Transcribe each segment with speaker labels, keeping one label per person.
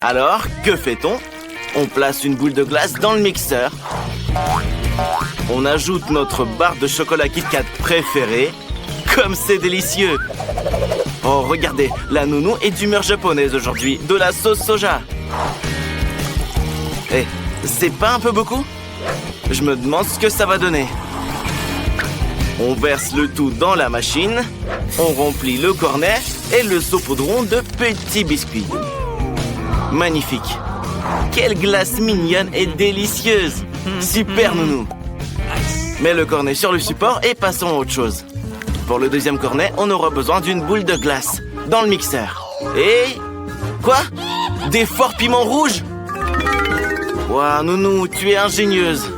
Speaker 1: Alors, que fait-on? On place une boule de glace dans le mixeur. On ajoute notre barre de chocolat Kit Kat préférée. Comme c'est délicieux! Oh, regardez, la nounou est d'humeur japonaise aujourd'hui, de la sauce soja. Eh, c'est pas un peu beaucoup? Je me demande ce que ça va donner. On verse le tout dans la machine, on remplit le cornet et le saupoudron de petits biscuits. Magnifique! Quelle glace mignonne et délicieuse! Super nounou! Mets le cornet sur le support et passons à autre chose. Pour le deuxième cornet, on aura besoin d'une boule de glace dans le mixeur. Et... Quoi? Des forts piments rouges? Ouah, nounou, tu es ingénieuse.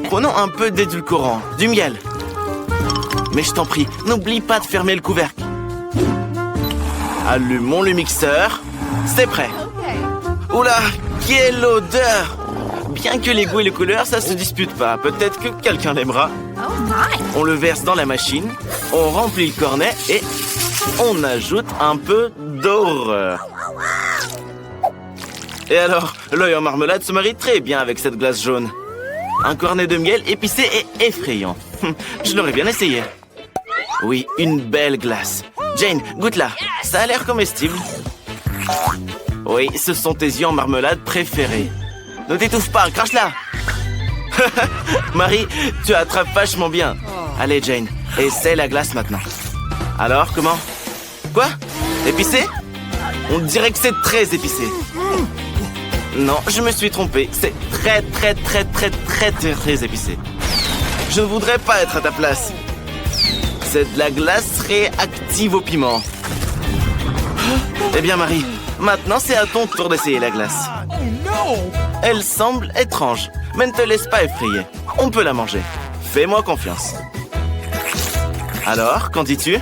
Speaker 1: Prenons un peu d'édulcorant, du miel. Mais je t'en prie, n'oublie pas de fermer le couvercle. Allumons le mixeur. C'est prêt. Oula, quelle odeur! Bien que les goûts et les couleurs, ça se dispute pas. Peut-être que quelqu'un l'aimera. On le verse dans la machine, on remplit le cornet et on ajoute un peu d'horreur. Et alors, l'œil en marmelade se marie très bien avec cette glace jaune. Un cornet de miel épicé et effrayant. Je l'aurais bien essayé. Oui, une belle glace. Jane, goûte-la. Ça a l'air comestible. Oui, ce sont tes yeux en marmelade préférés. Ne t'étouffe pas, crache-la. Marie, tu attrapes vachement bien. Allez, Jane, essaie la glace maintenant. Alors, comment? Quoi? Épicé? On dirait que c'est très épicé. Non, je me suis trompé. C'est très épicé. Je ne voudrais pas être à ta place. C'est de la glace réactive au piment. Eh bien, Marie, maintenant c'est à ton tour d'essayer la glace. Elle semble étrange, mais ne te laisse pas effrayer. On peut la manger. Fais-moi confiance. Alors, qu'en dis-tu?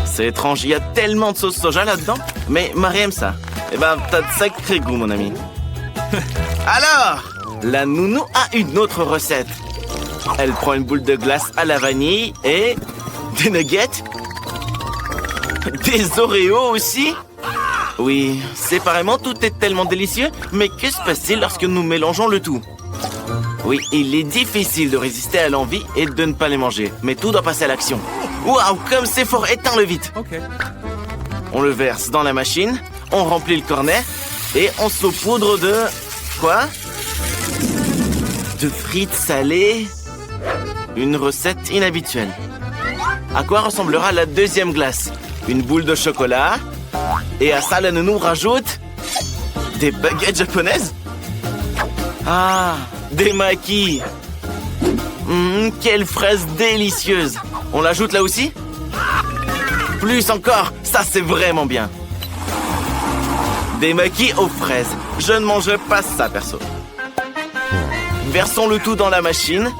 Speaker 1: C'est étrange, il y a tellement de sauce soja là-dedans. Mais Marie aime ça. Eh ben, t'as de sacrés goûts, mon ami. Alors, la nounou a une autre recette. Elle prend une boule de glace à la vanille et... des nuggets? Des Oreos aussi? Oui, séparément, tout est tellement délicieux. Mais que se passe-t-il lorsque nous mélangeons le tout? Oui, il est difficile de résister à l'envie et de ne pas les manger. Mais tout doit passer à l'action. Waouh, comme c'est fort, éteins-le vite. On le verse dans la machine, on remplit le cornet et on saupoudre de... Quoi? De frites salées? Une recette inhabituelle. À quoi ressemblera la deuxième glace? Une boule de chocolat? Et à ça, la nounou rajoute... des baguettes japonaises? Ah, des makis. Quelle fraise délicieuse. On l'ajoute là aussi? Plus encore, ça c'est vraiment bien. Des makis aux fraises. Je ne mangerai pas ça, perso. Versons le tout dans la machine.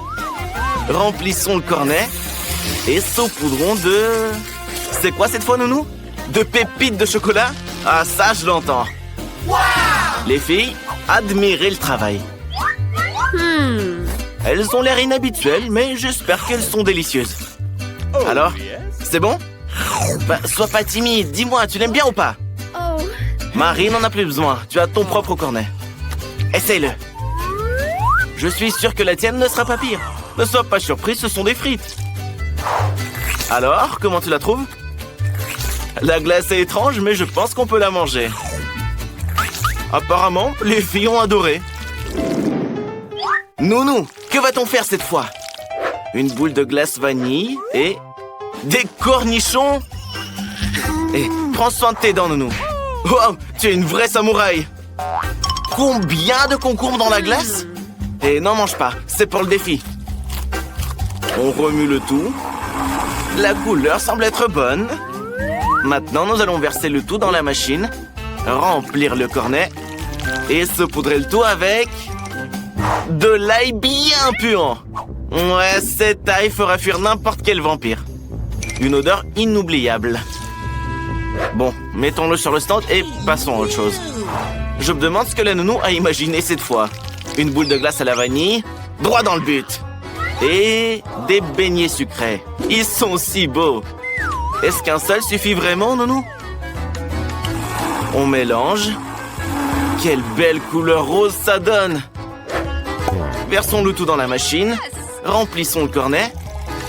Speaker 1: Remplissons le cornet. Et saupoudrons de... C'est quoi cette fois, nounou? De pépites de chocolat? Ah, ça, je l'entends. Les filles, admirez le travail. Elles ont l'air inhabituelles, mais j'espère qu'elles sont délicieuses. Alors, c'est bon? Bah, sois pas timide, dis-moi, tu l'aimes bien ou pas? Marie n'en a plus besoin, tu as ton propre cornet. Essaye-le. Je suis sûr que la tienne ne sera pas pire. Ne sois pas surpris, ce sont des frites. Alors, comment tu la trouves? La glace est étrange, mais je pense qu'on peut la manger. Apparemment, les filles ont adoré. Nounou, que va-t-on faire cette fois? Une boule de glace vanille et... des cornichons? Et prends soin de tes dents, nounou. Wow, tu es une vraie samouraï. Combien de concombres dans la glace? Et n'en mange pas, c'est pour le défi. On remue le tout. La couleur semble être bonne. Maintenant, nous allons verser le tout dans la machine, remplir le cornet et saupoudrer le tout avec... de l'ail bien puant. Ouais, cet ail fera fuir n'importe quel vampire. Une odeur inoubliable. Bon, mettons-le sur le stand et passons à autre chose. Je me demande ce que la nounou a imaginé cette fois. Une boule de glace à la vanille, droit dans le but. Et des beignets sucrés. Ils sont si beaux. Est-ce qu'un seul suffit vraiment, nounou? On mélange. Quelle belle couleur rose ça donne! Versons le tout dans la machine, remplissons le cornet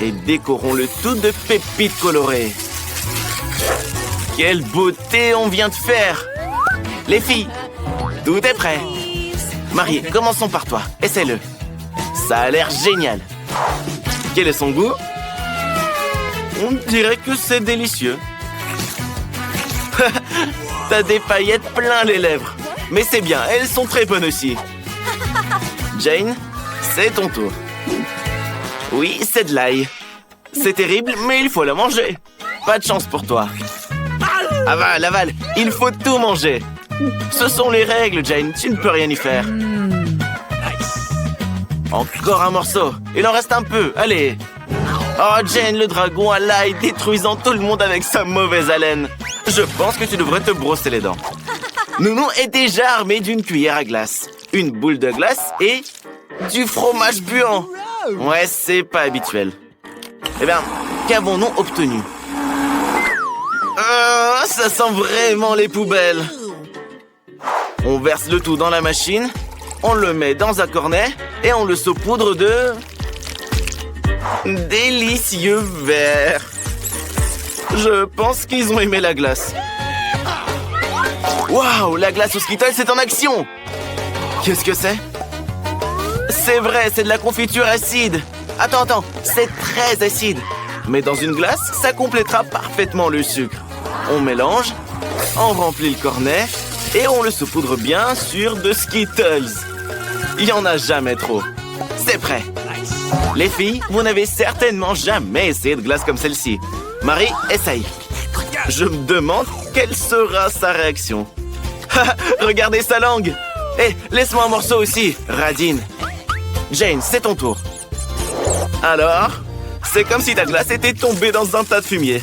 Speaker 1: et décorons le tout de pépites colorées. Quelle beauté on vient de faire! Les filles, tout est prêt. Marie, commençons par toi. Essaie-le. Ça a l'air génial. Quel est son goût? On dirait que c'est délicieux. T'as des paillettes plein les lèvres. Mais c'est bien, elles sont très bonnes aussi. Jane, c'est ton tour. Oui, c'est de l'ail. C'est terrible, mais il faut la manger. Pas de chance pour toi. Avale, avale, il faut tout manger. Ce sont les règles, Jane, tu ne peux rien y faire. Encore un morceau. Il en reste un peu, allez. Oh, Jane, le dragon à l'ail détruisant tout le monde avec sa mauvaise haleine. Je pense que tu devrais te brosser les dents. Nounou est déjà armé d'une cuillère à glace, une boule de glace et du fromage buant. Ouais, c'est pas habituel. Eh bien, qu'avons-nous obtenu? Ça sent vraiment les poubelles. On verse le tout dans la machine, on le met dans un cornet et on le saupoudre de... délicieux verre. Je pense qu'ils ont aimé la glace. Waouh, la glace aux Skittles, c'est en action! Qu'est-ce que c'est? C'est vrai, c'est de la confiture acide. Attends, c'est très acide. Mais dans une glace, ça complétera parfaitement le sucre. On mélange, on remplit le cornet et on le saupoudre bien sur de Skittles. Il n'y en a jamais trop. C'est prêt. Les filles, vous n'avez certainement jamais essayé de glace comme celle-ci. Marie, essaye. Je me demande quelle sera sa réaction. Regardez sa langue. Laisse-moi un morceau aussi, Radine. Jane, c'est ton tour. Alors, c'est comme si ta glace était tombée dans un tas de fumier.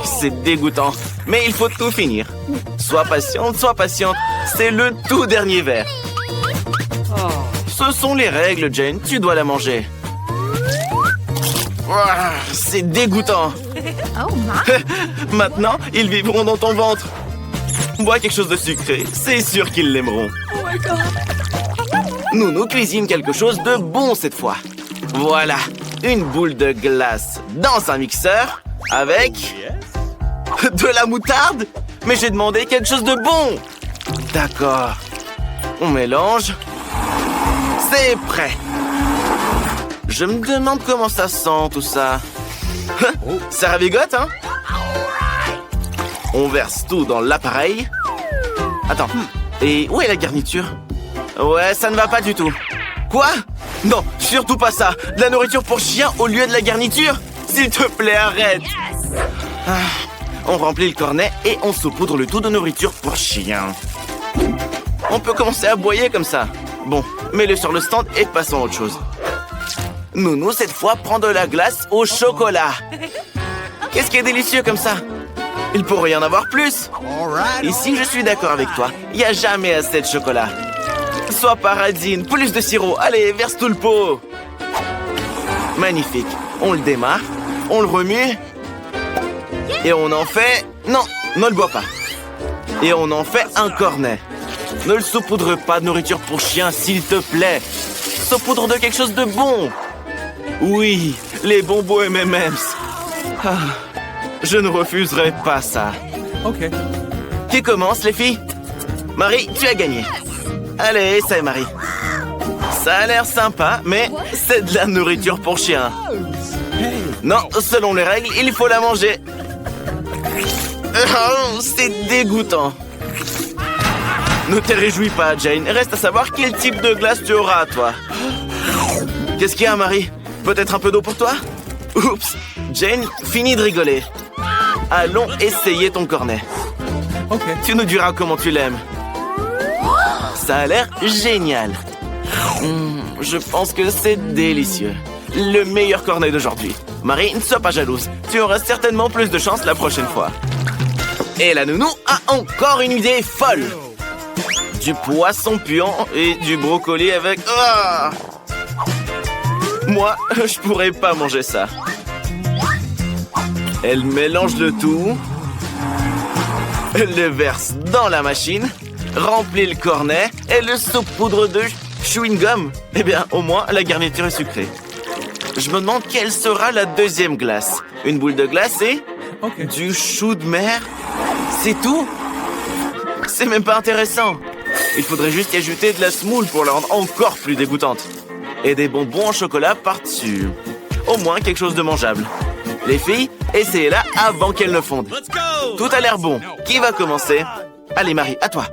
Speaker 1: C'est dégoûtant, mais il faut tout finir. Sois patiente, c'est le tout dernier verre. Ce sont les règles, Jane, tu dois la manger. C'est dégoûtant. Maintenant, ils vivront dans ton ventre. Bois quelque chose de sucré, c'est sûr qu'ils l'aimeront. Nounou cuisine quelque chose de bon cette fois. Voilà, une boule de glace dans un mixeur avec... de la moutarde? Mais j'ai demandé quelque chose de bon. D'accord. On mélange. C'est prêt. Je me demande comment ça sent tout ça. Ça ravigote, hein? On verse tout dans l'appareil. Attends, et où est la garniture? Ouais, ça ne va pas du tout. Quoi? Non, surtout pas ça. De la nourriture pour chien au lieu de la garniture? S'il te plaît, arrête. On remplit le cornet et on saupoudre le tout de nourriture pour chien. On peut commencer à aboyer comme ça. Bon, mets-le sur le stand et passons à autre chose. Nounou, cette fois, prend de la glace au chocolat. Qu'est-ce qui est délicieux comme ça? Il pourrait y en avoir plus. Ici, je suis d'accord avec toi. Il n'y a jamais assez de chocolat. Sois paradine, plus de sirop. Allez, verse tout le pot. Magnifique. On le démarre, on le remue. Et on en fait... Non, ne le bois pas. Et on en fait un cornet. Ne le saupoudre pas de nourriture pour chien, s'il te plaît. Saupoudre de quelque chose de bon. Oui, les bonbons M&M's. Je ne refuserai pas ça. Ok. Qui commence, les filles? Marie, tu as gagné. Allez, essaye, Marie. Ça a l'air sympa, mais c'est de la nourriture pour chien. Non, selon les règles, il faut la manger. C'est dégoûtant. Ne te réjouis pas, Jane. Reste à savoir quel type de glace tu auras, toi. Qu'est-ce qu'il y a, Marie? Peut-être un peu d'eau pour toi? Oups. Jane, finis de rigoler. Allons essayer ton cornet. Ok. Tu nous diras comment tu l'aimes. Ça a l'air génial. Je pense que c'est délicieux. Le meilleur cornet d'aujourd'hui. Marie, ne sois pas jalouse. Tu auras certainement plus de chance la prochaine fois. Et la nounou a encore une idée folle. Du poisson puant et du brocoli avec... Moi, je pourrais pas manger ça. Elle mélange le tout. Elle le verse dans la machine. remplis le cornet et le saupoudre de chewing-gum. Eh bien, au moins, la garniture est sucrée. Je me demande quelle sera la deuxième glace. Une boule de glace et du chou de mer. C'est tout? C'est même pas intéressant. Il faudrait juste y ajouter de la semoule pour la rendre encore plus dégoûtante. Et des bonbons en chocolat par-dessus. Au moins quelque chose de mangeable. Les filles, essayez-la avant qu'elle ne fonde. Tout a l'air bon. Qui va commencer? Allez, Marie, à toi.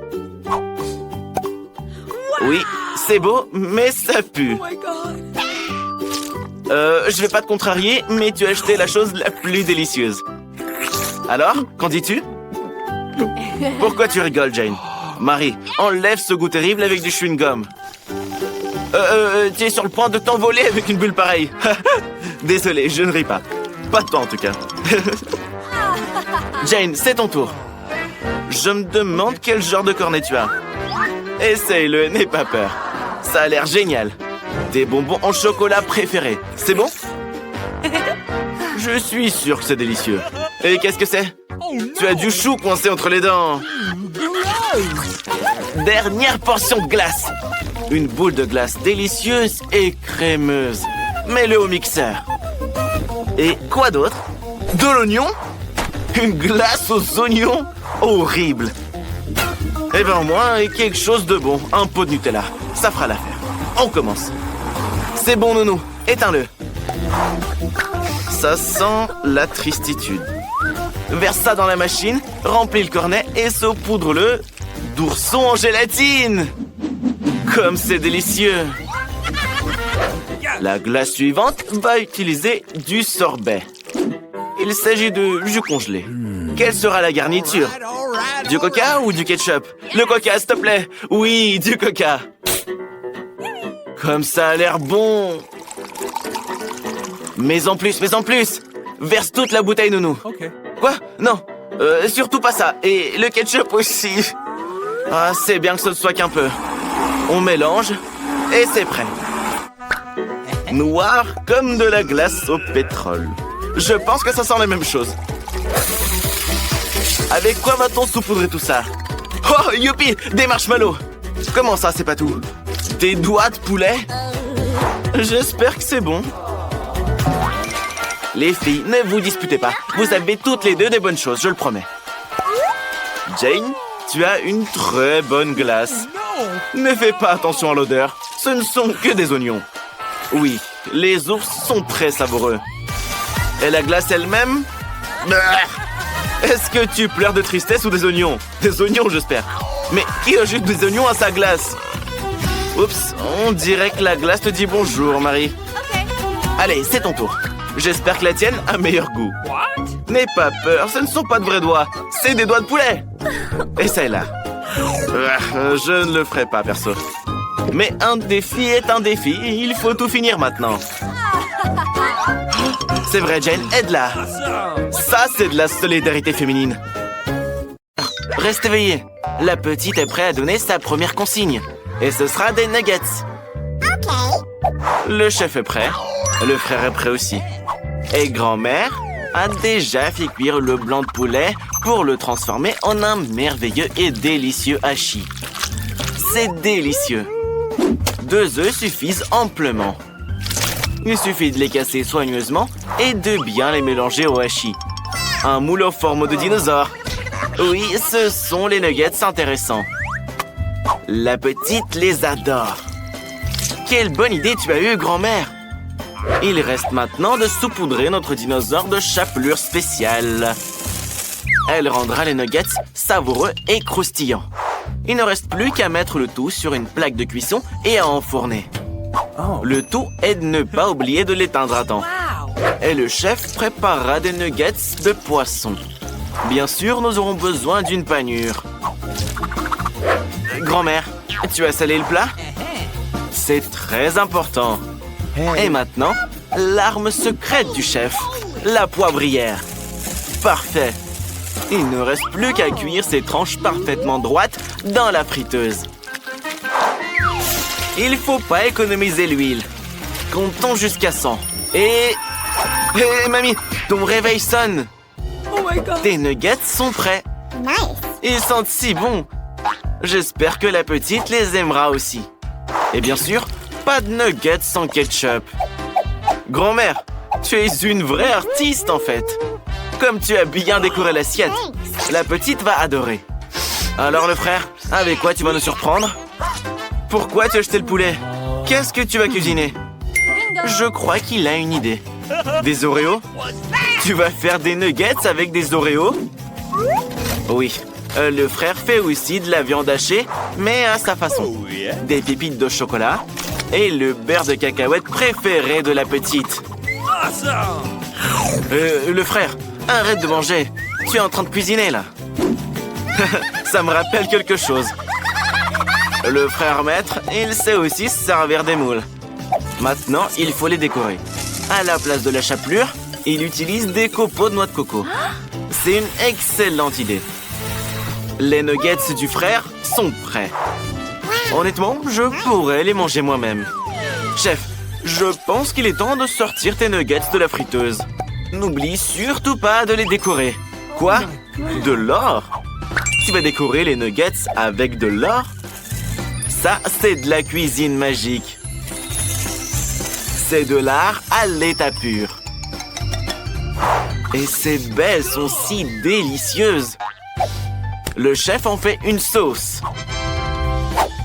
Speaker 1: Oui, c'est beau, mais ça pue. Je vais pas te contrarier, mais tu as acheté la chose la plus délicieuse. Alors, qu'en dis-tu? Pourquoi tu rigoles, Jane? Marie, enlève ce goût terrible avec du chewing-gum. Tu es sur le point de t'envoler avec une bulle pareille. Désolé, je ne ris pas. Pas toi, en tout cas. Jane, c'est ton tour. Je me demande quel genre de cornet tu as. Essaye-le, n'aie pas peur. Ça a l'air génial. Tes bonbons en chocolat préférés. C'est bon? Je suis sûr que c'est délicieux. Et qu'est-ce que c'est? Tu as du chou coincé entre les dents. Dernière portion de glace. Une boule de glace délicieuse et crémeuse. Mets-le au mixeur. Et quoi d'autre? De l'oignon? Une glace aux oignons? Horrible. Eh bien, au moins, quelque chose de bon. Un pot de Nutella. Ça fera l'affaire. On commence. C'est bon, nounou. Éteins-le. Ça sent la tristitude. Verse ça dans la machine, remplis le cornet et saupoudre-le d'ourson en gélatine. Comme c'est délicieux. La glace suivante va utiliser du sorbet. Il s'agit de jus congelé. Quelle sera la garniture? Du coca ou du ketchup? Le coca, s'il te plaît. Oui, du coca. Comme ça a l'air bon. Mais en plus. Verse toute la bouteille, nounou. Quoi? Non. Surtout pas ça. Et le ketchup aussi. Ah, c'est bien que ce ne soit qu'un peu. On mélange et c'est prêt. Noir comme de la glace au pétrole. Je pense que ça sent la même chose. Avec quoi va-t-on saupoudrer tout ça? Oh, youpi! Des marshmallows! Comment ça, c'est pas tout? Des doigts de poulet? J'espère que c'est bon. Les filles, ne vous disputez pas. Vous avez toutes les deux des bonnes choses, je le promets. Jane, tu as une très bonne glace. Ne fais pas attention à l'odeur. Ce ne sont que des oignons. Oui, les ours sont très savoureux. Et la glace elle-même? Est-ce que tu pleures de tristesse ou des oignons? Des oignons, j'espère. Mais qui ajoute des oignons à sa glace? Oups, on dirait que la glace te dit bonjour, Marie. Allez, c'est ton tour. J'espère que la tienne a meilleur goût. N'aie pas peur, ce ne sont pas de vrais doigts. C'est des doigts de poulet. Essaye-la. Je ne le ferai pas, perso. Mais un défi est un défi. Il faut tout finir maintenant. C'est vrai, Jane, aide-la. Ça, c'est de la solidarité féminine. Reste éveillée. La petite est prête à donner sa première consigne. Et ce sera des nuggets. Le chef est prêt. Le frère est prêt aussi. Et grand-mère a déjà fait cuire le blanc de poulet pour le transformer en un merveilleux et délicieux hachis. C'est délicieux. 2 œufs suffisent amplement. Il suffit de les casser soigneusement et de bien les mélanger au hachis. Un moule en forme de dinosaure. Oui, ce sont les nuggets intéressants. La petite les adore. Quelle bonne idée tu as eue, grand-mère! Il reste maintenant de saupoudrer notre dinosaure de chapelure spéciale. Elle rendra les nuggets savoureux et croustillants. Il ne reste plus qu'à mettre le tout sur une plaque de cuisson et à enfourner. Le tout est de ne pas oublier de l'éteindre à temps. Et le chef préparera des nuggets de poisson. Bien sûr, nous aurons besoin d'une panure. Grand-mère, tu as salé le plat? C'est très important. Et maintenant, l'arme secrète du chef, la poivrière. Parfait. Il ne reste plus qu'à cuire ces tranches parfaitement droites dans la friteuse. Il faut pas économiser l'huile. Comptons jusqu'à 100. Et... Hé, mamie, ton réveil sonne. Tes nuggets sont prêts. Ils sentent si bon. J'espère que la petite les aimera aussi. Et bien sûr, pas de nuggets sans ketchup. Grand-mère, tu es une vraie artiste en fait. Comme tu as bien décoré l'assiette, la petite va adorer. Alors le frère, avec quoi tu vas nous surprendre? Pourquoi tu as jeté le poulet? Qu'est-ce que tu vas cuisiner? Je crois qu'il a une idée. Des Oreos? Tu vas faire des nuggets avec des Oreos? Oui, le frère fait aussi de la viande hachée, mais à sa façon. Des pépites de chocolat et le beurre de cacahuète préféré de la petite. Le frère, arrête de manger. Tu es en train de cuisiner là. Ça me rappelle quelque chose. Le frère maître, il sait aussi se servir des moules. Maintenant, il faut les décorer. À la place de la chapelure, il utilise des copeaux de noix de coco. C'est une excellente idée. Les nuggets du frère sont prêts. Honnêtement, je pourrais les manger moi-même. Chef, je pense qu'il est temps de sortir tes nuggets de la friteuse. N'oublie surtout pas de les décorer. Quoi? De l'or? Tu vas décorer les nuggets avec de l'or? Ça, c'est de la cuisine magique. C'est de l'art à l'état pur. Et ces baies sont si délicieuses. Le chef en fait une sauce.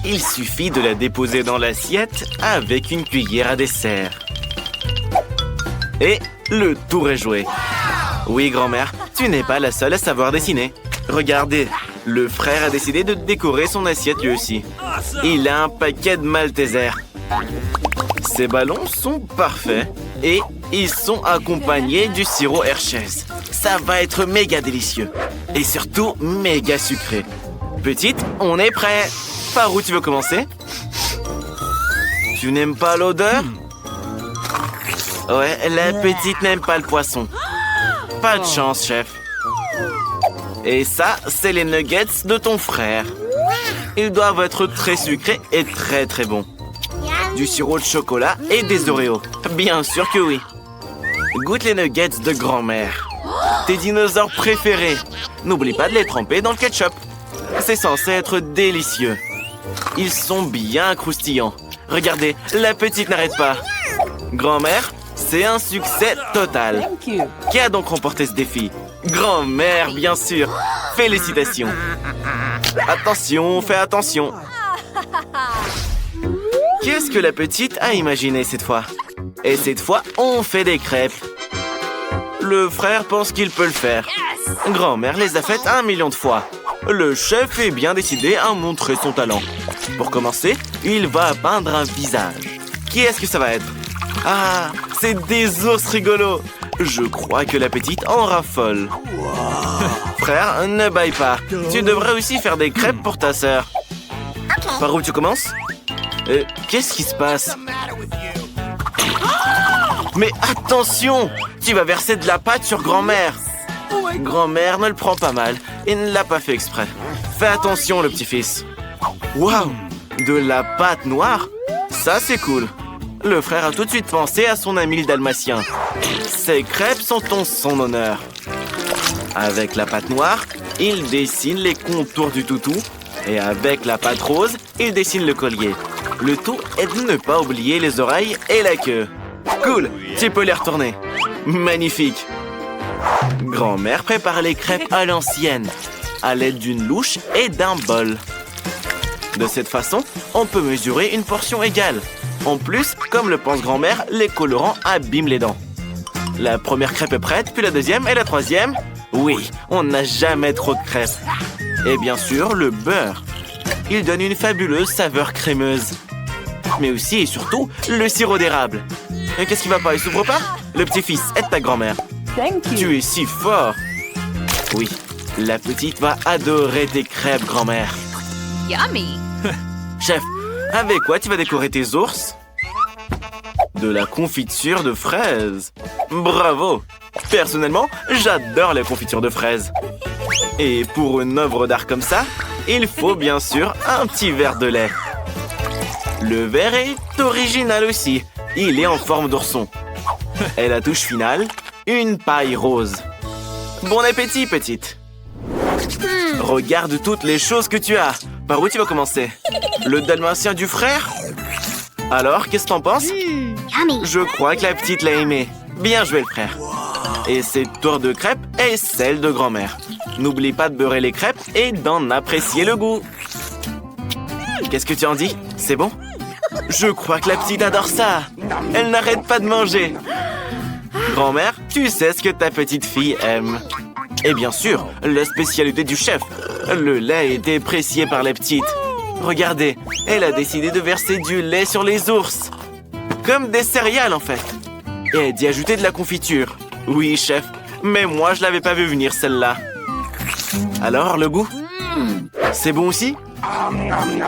Speaker 1: Il suffit de la déposer dans l'assiette avec une cuillère à dessert. Et le tour est joué. Oui, grand-mère, tu n'es pas la seule à savoir dessiner. Regardez, le frère a décidé de décorer son assiette lui aussi. Il a un paquet de Malteser. Ces ballons sont parfaits et ils sont accompagnés du sirop Hershey's. Ça va être méga délicieux et surtout méga sucré. Petite, on est prêt. Par où tu veux commencer? Tu n'aimes pas l'odeur? Ouais, la petite n'aime pas le poisson. Pas de chance, chef. Et ça, c'est les nuggets de ton frère. Ils doivent être très sucrés et très très bons. Du sirop de chocolat et des Oreos. Bien sûr que oui. Goûte les nuggets de grand-mère. Tes dinosaures préférés. N'oublie pas de les tremper dans le ketchup. C'est censé être délicieux. Ils sont bien croustillants. Regardez, la petite n'arrête pas. Grand-mère, c'est un succès total. Qui a donc remporté ce défi? Grand-mère, bien sûr. Félicitations. Attention, fais attention. Qu'est-ce que la petite a imaginé cette fois? Et cette fois, on fait des crêpes. Le frère pense qu'il peut le faire. Grand-mère les a faites 1 million de fois. Le chef est bien décidé à montrer son talent. Pour commencer, il va peindre un visage. Qui est-ce que ça va être? Ah, c'est des ours rigolos. Je crois que la petite en raffole. Frère, ne baille pas. Tu devrais aussi faire des crêpes pour ta sœur. Par où tu commences? Qu'est-ce qui se passe? Mais attention! Tu vas verser de la pâte sur grand-mère. Grand-mère ne le prend pas mal et ne l'a pas fait exprès. Fais attention, le petit-fils. Waouh! De la pâte noire? Ça, c'est cool. Le frère a tout de suite pensé à son ami le dalmatien. Ces crêpes sont en son honneur. Avec la pâte noire, il dessine les contours du toutou. Et avec la pâte rose, il dessine le collier. Le tout est de ne pas oublier les oreilles et la queue. Cool, tu peux les retourner. Magnifique. Grand-mère prépare les crêpes à l'ancienne, à l'aide d'une louche et d'un bol. De cette façon, on peut mesurer une portion égale. En plus, comme le pense grand-mère, les colorants abîment les dents. La première crêpe est prête, puis la deuxième et la troisième. Oui, on n'a jamais trop de crêpes. Et bien sûr, le beurre. Il donne une fabuleuse saveur crémeuse. Mais aussi et surtout, le sirop d'érable. Qu'est-ce qui va pas? Il s'ouvre pas? Le petit-fils, aide ta grand-mère. Tu es si fort. Oui, la petite va adorer tes crêpes, grand-mère.
Speaker 2: Yummy!
Speaker 1: Chef, avec quoi tu vas décorer tes ours? De la confiture de fraises. Bravo! Personnellement, j'adore la confiture de fraises. Et pour une œuvre d'art comme ça, il faut bien sûr un petit verre de lait. Le verre est original aussi. Il est en forme d'ourson. Et la touche finale, une paille rose. Bon appétit, petite. Regarde toutes les choses que tu as. par où tu vas commencer? Le dalmatien du frère? Alors, qu'est-ce que t'en penses? Je crois que la petite l'a aimé. Bien joué, le frère. Et c'est tour de crêpes et celle de grand-mère. N'oublie pas de beurrer les crêpes et d'en apprécier le goût. Qu'est-ce que tu en dis? C'est bon? Je crois que la petite adore ça. Elle n'arrête pas de manger. Grand-mère, tu sais ce que ta petite fille aime. Et bien sûr, la spécialité du chef. Le lait est apprécié par les petites. Regardez, elle a décidé de verser du lait sur les ours. Comme des céréales, en fait. Et d'y ajouter de la confiture. Oui, chef, mais moi, je l'avais pas vu venir, celle-là. Alors, le goût? C'est bon aussi?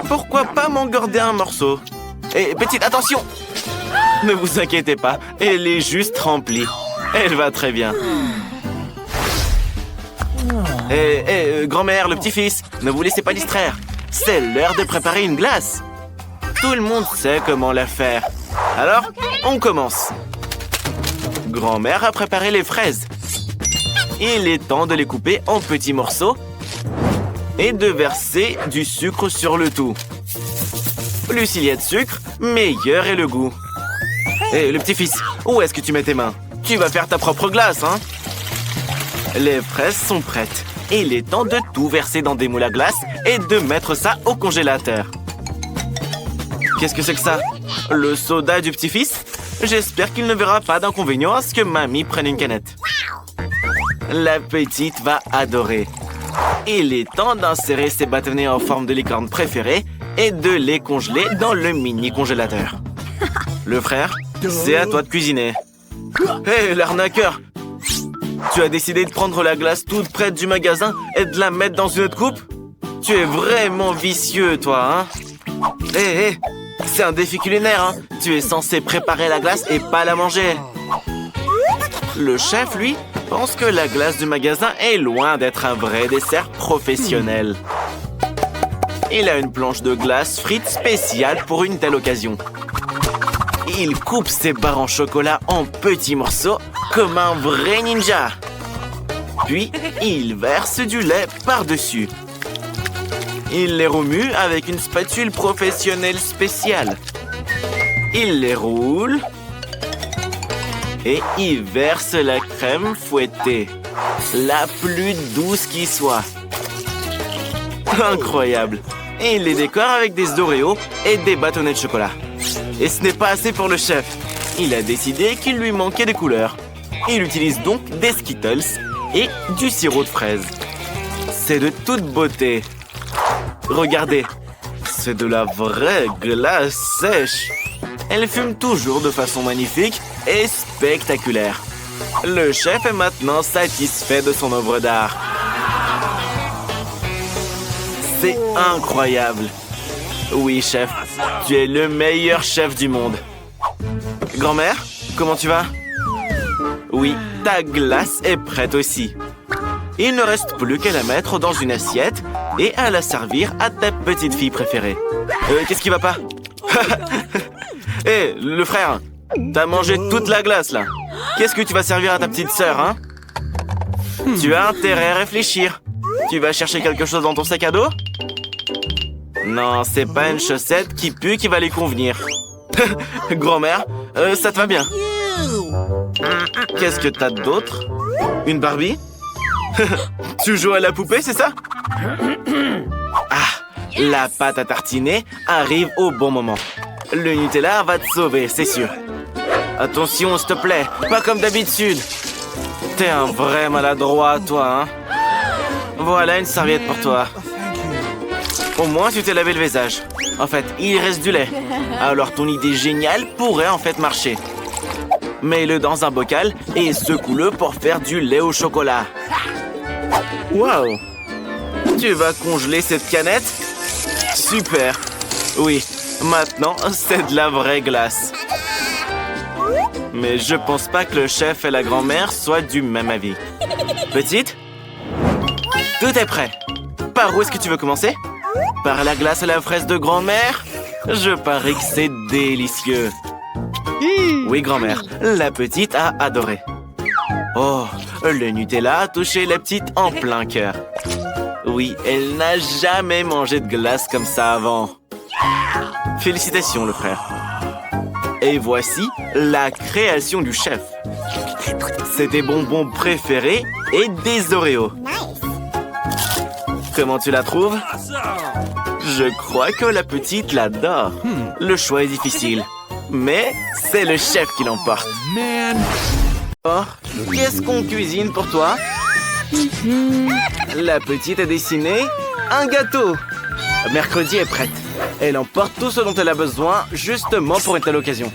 Speaker 1: Pourquoi pas m'engorder un morceau? Et petite, attention! Ne vous inquiétez pas, elle est juste remplie. Elle va très bien. Grand-mère, le petit-fils, ne vous laissez pas distraire. C'est l'heure de préparer une glace. Tout le monde sait comment la faire. Alors, on commence. Grand-mère a préparé les fraises. Il est temps de les couper en petits morceaux et de verser du sucre sur le tout. Plus il y a de sucre, meilleur est le goût. Le petit-fils, où est-ce que tu mets tes mains? Tu vas faire ta propre glace, hein? Les fraises sont prêtes. Il est temps de tout verser dans des moules à glace et de mettre ça au congélateur. Qu'est-ce que c'est que ça? Le soda du petit-fils? J'espère qu'il ne verra pas d'inconvénient à ce que mamie prenne une canette. La petite va adorer. Il est temps d'insérer ses bâtonnets en forme de licorne préférée et de les congeler dans le mini-congélateur. Le frère, c'est à toi de cuisiner. Hé, l'arnaqueur! Tu as décidé de prendre la glace toute prête du magasin et de la mettre dans une autre coupe? Tu es vraiment vicieux, toi, hein? Hé, c'est un défi culinaire, hein? Tu es censé préparer la glace et pas la manger. Le chef, lui, pense que la glace du magasin est loin d'être un vrai dessert professionnel. Il a une planche de glace frite spéciale pour une telle occasion. Il coupe ses barres en chocolat en petits morceaux comme un vrai ninja. Puis, il verse du lait par-dessus. Il les remue avec une spatule professionnelle spéciale. Il les roule et il verse la crème fouettée, la plus douce qui soit. Incroyable! Et il les décore avec des Oreos et des bâtonnets de chocolat. Et ce n'est pas assez pour le chef. Il a décidé qu'il lui manquait des couleurs. Il utilise donc des Skittles et du sirop de fraise. C'est de toute beauté. Regardez, c'est de la vraie glace sèche. Elle fume toujours de façon magnifique et spectaculaire. Le chef est maintenant satisfait de son œuvre d'art. C'est incroyable. Oui, chef, tu es le meilleur chef du monde. Grand-mère, comment tu vas? Oui, ta glace est prête aussi. Il ne reste plus qu'à la mettre dans une assiette et à la servir à ta petite fille préférée. Qu'est-ce qui va pas? Hé, le frère, t'as mangé toute la glace, là. Qu'est-ce que tu vas servir à ta petite sœur, hein? Tu as intérêt à réfléchir. Tu vas chercher quelque chose dans ton sac à dos? Non, c'est pas une chaussette qui pue qui va lui convenir. Grand-mère, ça te va bien? Qu'est-ce que t'as d'autre? Une Barbie? Tu joues à la poupée, c'est ça? Ah, la pâte à tartiner arrive au bon moment. Le Nutella va te sauver, c'est sûr. Attention, s'il te plaît, pas comme d'habitude. T'es un vrai maladroit, toi, hein? Voilà une serviette pour toi. Au moins, tu t'es lavé le visage. En fait, il reste du lait. Alors, ton idée géniale pourrait en fait marcher. Mets-le dans un bocal et secoue-le pour faire du lait au chocolat. Waouh! Tu vas congeler cette canette? Super! Oui, maintenant, c'est de la vraie glace. Mais je pense pas que le chef et la grand-mère soient du même avis. Petite? Tout est prêt. Par où est-ce que tu veux commencer? Par la glace à la fraise de grand-mère? Je parie que c'est délicieux. Oui, grand-mère, la petite a adoré. Oh, le Nutella a touché la petite en plein cœur. oui, elle n'a jamais mangé de glace comme ça avant. Félicitations, le frère. Et voici la création du chef. C'est des bonbons préférés et des Oreos. Comment tu la trouves? Je crois que la petite l'adore. Le choix est difficile. Mais c'est le chef qui l'emporte. Oh, qu'est-ce qu'on cuisine pour toi? La petite a dessiné un gâteau. Mercredi est prête. Elle emporte tout ce dont elle a besoin justement pour une telle occasion.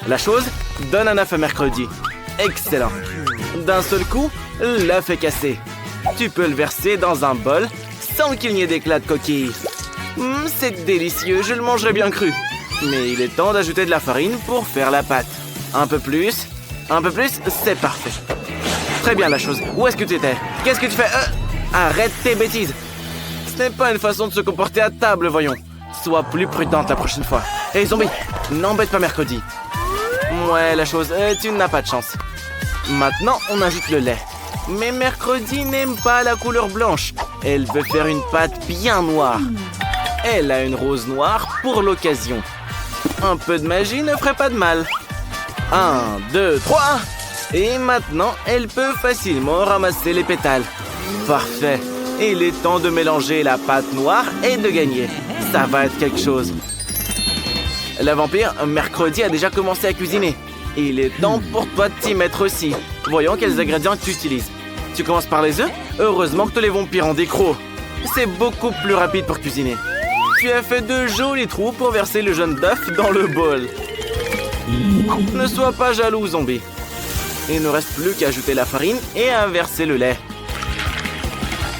Speaker 1: La chose donne un œuf à mercredi. Excellent. D'un seul coup, l'œuf est cassé. Tu peux le verser dans un bol sans qu'il n'y ait d'éclat de coquille. C'est délicieux, je le mangerai bien cru. Mais il est temps d'ajouter de la farine pour faire la pâte. Un peu plus, c'est parfait. Très bien la chose. Où est-ce que tu étais? Qu'est-ce que tu fais? Arrête tes bêtises. Ce n'est pas une façon de se comporter à table, voyons. Sois plus prudente la prochaine fois. Hé, zombie, n'embête pas mercredi. Ouais, la chose, tu n'as pas de chance. Maintenant, on ajoute le lait. Mais mercredi n'aime pas la couleur blanche. Elle veut faire une pâte bien noire. Elle a une rose noire pour l'occasion. Un peu de magie ne ferait pas de mal. 1, 2, 3. Et maintenant, elle peut facilement ramasser les pétales. Parfait. Il est temps de mélanger la pâte noire et de gagner. Ça va être quelque chose. La vampire, mercredi, a déjà commencé à cuisiner. Il est temps pour toi de t'y mettre aussi. Voyons quels ingrédients tu utilises. Tu commences par les œufs? Heureusement que tous les vampires ont des crocs. C'est beaucoup plus rapide pour cuisiner. Tu as fait de jolis trous pour verser le jaune d'œuf dans le bol. Ne sois pas jaloux, zombie. Il ne reste plus qu'à ajouter la farine et à verser le lait.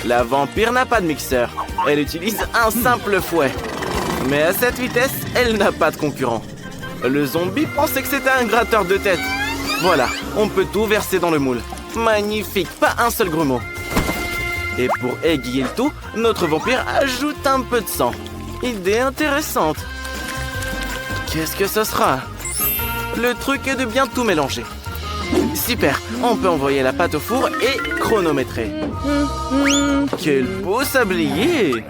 Speaker 1: La vampire n'a pas de mixeur. Elle utilise un simple fouet. Mais à cette vitesse, elle n'a pas de concurrent. Le zombie pensait que c'était un gratteur de tête. Voilà, on peut tout verser dans le moule. Magnifique, pas un seul grumeau. Et pour égayer le tout, notre vampire ajoute un peu de sang. Idée intéressante. Qu'est-ce que ce sera? Le truc est de bien tout mélanger. Super, on peut envoyer la pâte au four et chronométrer. Quel beau sablier!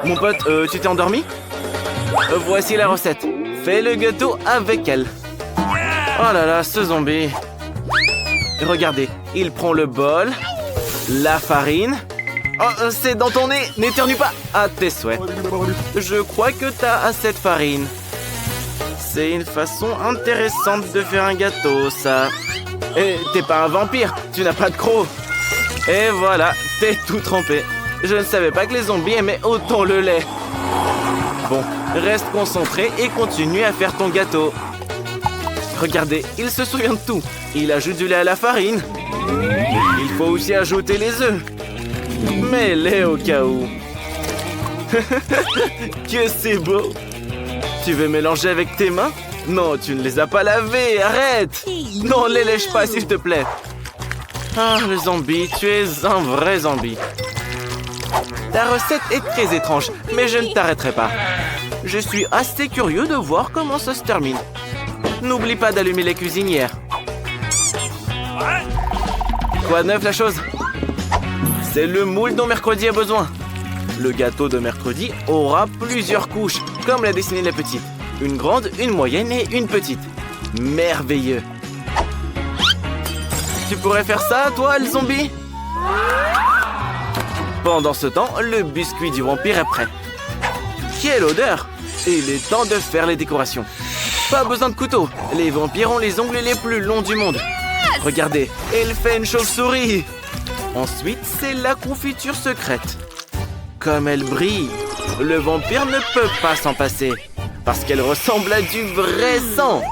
Speaker 1: Mon pote, tu t'es endormi? Voici la recette. Fais le gâteau avec elle. Oh là là, ce zombie. Regardez, il prend le bol, la farine. Oh, c'est dans ton nez, n'éternue pas. À tes souhaits. Je crois que t'as assez de farine. C'est une façon intéressante de faire un gâteau, ça. Et t'es pas un vampire, tu n'as pas de crocs. Et voilà, t'es tout trempé. Je ne savais pas que les zombies aimaient autant le lait. Bon, reste concentré et continue à faire ton gâteau. Regardez, il se souvient de tout. Il ajoute du lait à la farine. Il faut aussi ajouter les œufs. Mets-les au cas où. Que c'est beau. Tu veux mélanger avec tes mains? Non, tu ne les as pas lavées, arrête! Non, les lèche pas, s'il te plaît. Ah, le zombie, tu es un vrai zombie. Ta recette est très étrange, mais je ne t'arrêterai pas. Je suis assez curieux de voir comment ça se termine. N'oublie pas d'allumer les cuisinières. Quoi de neuf, la chose? C'est le moule dont mercredi a besoin. Le gâteau de mercredi aura plusieurs couches, comme l'a dessiné la petite. Une grande, une moyenne et une petite. Merveilleux. Tu pourrais faire ça, toi, le zombie? Pendant ce temps, le biscuit du vampire est prêt. Quelle odeur! Il est temps de faire les décorations. Pas besoin de couteau. Les vampires ont les ongles les plus longs du monde. Regardez, elle fait une chauve-souris. Ensuite, c'est la confiture secrète. Comme elle brille, le vampire ne peut pas s'en passer. Parce qu'elle ressemble à du vrai sang.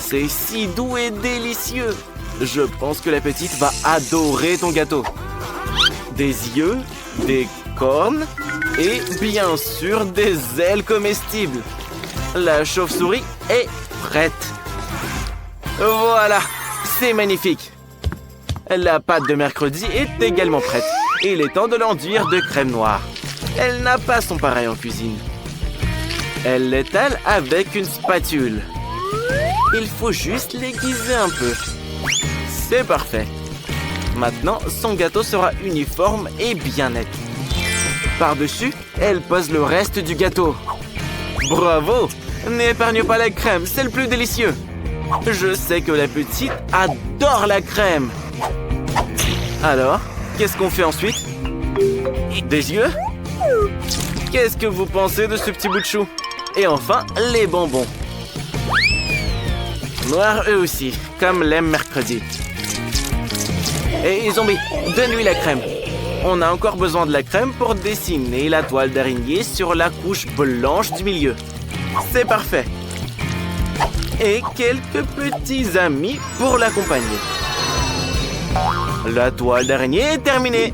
Speaker 1: C'est si doux et délicieux. Je pense que la petite va adorer ton gâteau. Des yeux, des cornes et bien sûr des ailes comestibles. La chauve-souris est prête. Voilà, c'est magnifique. La pâte de mercredi est également prête. Il est temps de l'enduire de crème noire. Elle n'a pas son pareil en cuisine. Elle l'étale avec une spatule. Il faut juste l'aiguiser un peu. C'est parfait. Maintenant, son gâteau sera uniforme et bien net. Par-dessus, elle pose le reste du gâteau. Bravo! N'épargne pas la crème, c'est le plus délicieux. Je sais que la petite adore la crème. Alors, qu'est-ce qu'on fait ensuite? Des yeux? Qu'est-ce que vous pensez de ce petit bout de chou? Et enfin, les bonbons. Noirs eux aussi, comme l'aime Mercredi. Et Zombie, donne-lui la crème. On a encore besoin de la crème pour dessiner la toile d'araignée sur la couche blanche du milieu. C'est parfait. Et quelques petits amis pour l'accompagner. La toile d'araignée est terminée.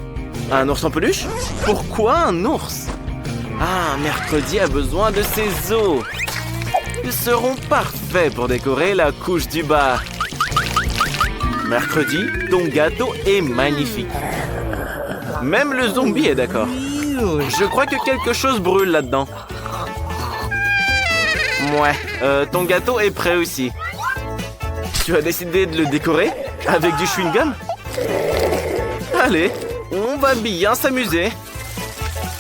Speaker 1: Un ours en peluche? Pourquoi un ours? Ah, Mercredi a besoin de ses os. Ils seront parfaits pour décorer la couche du bas. Mercredi, ton gâteau est magnifique. Même le zombie est d'accord. Je crois que quelque chose brûle là-dedans. Ouais, ton gâteau est prêt aussi. Tu as décidé de le décorer avec du chewing-gum? Allez, on va bien s'amuser.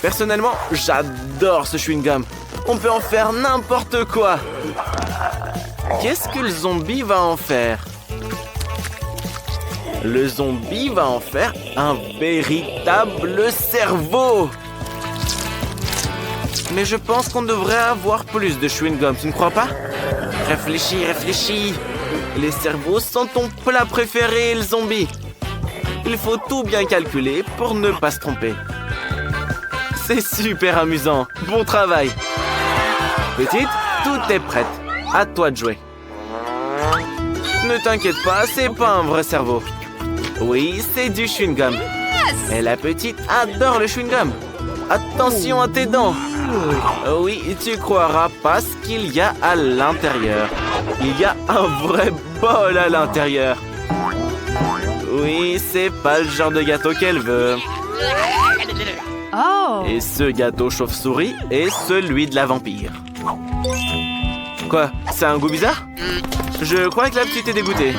Speaker 1: Personnellement, j'adore ce chewing-gum. On peut en faire n'importe quoi. Qu'est-ce que le zombie va en faire? Le zombie va en faire un véritable cerveau. Mais je pense qu'on devrait avoir plus de chewing-gum, tu ne crois pas? Réfléchis, réfléchis. Les cerveaux sont ton plat préféré, le zombie. Il faut tout bien calculer pour ne pas se tromper. C'est super amusant. Bon travail. Petite, tout est prêt. À toi de jouer. Ne t'inquiète pas, c'est pas un vrai cerveau. Oui, c'est du chewing-gum. Et la petite adore le chewing-gum. Attention à tes dents. Oui, tu croiras pas ce qu'il y a à l'intérieur. Il y a un vrai bol à l'intérieur. Oui, c'est pas le genre de gâteau qu'elle veut.
Speaker 2: Oh.
Speaker 1: Et ce gâteau chauve-souris est celui de la vampire. Quoi? C'est un goût bizarre? Je crois que la petite est dégoûtée.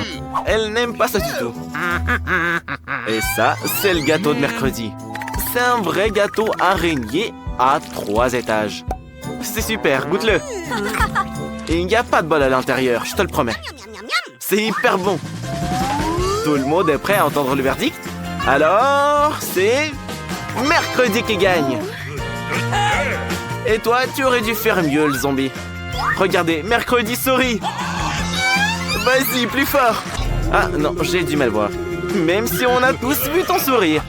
Speaker 1: Elle n'aime pas ça du tout. Et ça, c'est le gâteau de Mercredi. C'est un vrai gâteau araignée à 3 étages. C'est super, goûte-le. Il n'y a pas de bol à l'intérieur, je te le promets. C'est hyper bon. Tout le monde est prêt à entendre le verdict? Alors, c'est Mercredi qui gagne. Et toi, tu aurais dû faire mieux, le zombie. Regardez, Mercredi sourit. Vas-y, plus fort. Ah non, j'ai du mal voir. Même si on a tous vu ton sourire.